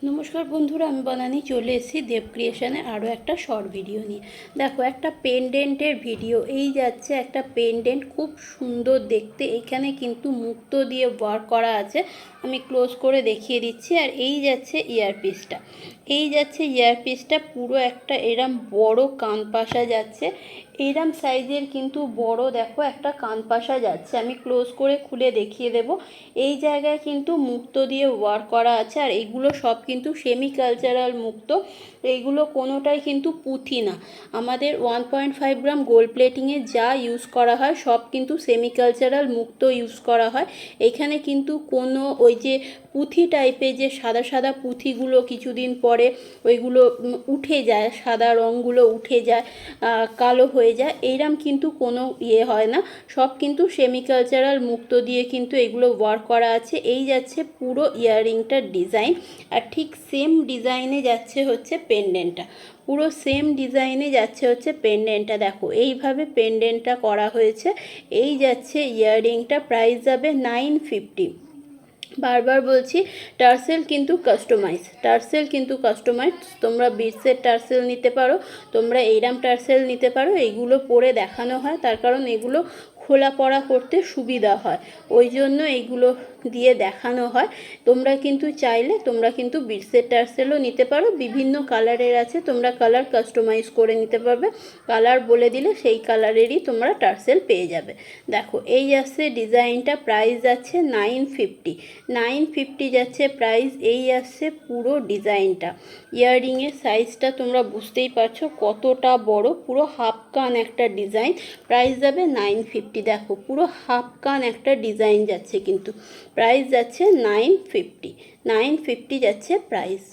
নমস্কার বন্ধুরা, আমি বনানী চলে এসেছি দেব ক্রিয়েশনে আরও একটা শর্ট ভিডিও নিয়ে। দেখো, একটা পেন্ডেন্টের ভিডিও। এই যাচ্ছে একটা পেন্ডেন্ট, খুব সুন্দর দেখতে। এখানে কিন্তু মুক্ত দিয়ে ওয়ার্ক করা আছে, আমি ক্লোজ করে দেখিয়ে দিচ্ছি। আর এই যাচ্ছে ইয়ারপিসটা, পুরো একটা এরম বড় কানপাশা যাচ্ছে, এরম সাইজের কিন্তু বড়। দেখো, একটা কানপাশা যাচ্ছে, আমি ক্লোজ করে খুলে দেখিয়ে দেব। এই জায়গায় কিন্তু মুক্ত দিয়ে ওয়ার্ক করা আছে, আর এইগুলো সব কিন্তু সেমি কালচারাল মুক্ত। এইগুলো কোনোটাই কিন্তু পুঁথি না। আমাদের 1.5 গ্রাম গোল্ড প্লেটিংয়ে যা ইউজ করা হয় সব কিন্তু সেমি কালচারাল মুক্ত ইউজ করা হয়। এখানে কিন্তু কোনো ওই যে পুঁথি টাইপের যে সাদা সাদা পুঁথিগুলো কিছুদিন পরে ওইগুলো উঠে যায়, সাদা রঙগুলো উঠে যায়, কালো হয়ে যায়, এইরকম কিন্তু কোনো হয় না। সব কিন্তু সেমি কালচারাল মুক্ত দিয়ে কিন্তু এগুলো ওয়ার্ক করা আছে। এই যাচ্ছে পুরো ইয়াররিংটার ডিজাইন, আর ঠিক সেম ডিজাইনে যাচ্ছে হচ্ছে পেন্ডেন্টটা, পুরো সেম ডিজাইনে যাচ্ছে হচ্ছে পেন্ডেন্টটা। দেখো, এইভাবে পেন্ডেন্টটা করা হয়েছে। এই যাচ্ছে ইয়াররিংটা, প্রাইস যাবে 950। বারবার বলছি, টার্সেল কিন্তু কাস্টমাইজ। তোমরা বিটসের টার্সেল নিতে পারো, তোমরা এইরাম টার্সেল নিতে পারো। এইগুলো পরে দেখানো হয়, তার কারণ এগুলো খোলা পড়া করতে সুবিধা হয়, ওই জন্য এইগুলো দিয়ে দেখানো হয়। তোমরা কিন্তু চাইলে তোমরা কিন্তু বিটসের টার্সেলও নিতে পারো, বিভিন্ন কালারের আছে, তোমরা কালার কাস্টমাইজ করে নিতে পারবে। কালার বলে দিলে সেই কালারেরই তোমরা টার্সেল পেয়ে যাবে। দেখো, এই যাচ্ছে ডিজাইনটা, প্রাইস যাচ্ছে 950 যাচ্ছে প্রাইস। এই আসছে পুরো ডিজাইনটা। ইয়াররিংয়ের সাইজটা তোমরা বুঝতেই পারছো কতটা বড়, পুরো হাফ কান একটা ডিজাইন। প্রাইস যাবে 950। দেখো, পুরো হাফ কান একটা ডিজাইন যাচ্ছে, কিন্তু প্রাইস যাচ্ছে 950 যাচ্ছে প্রাইস।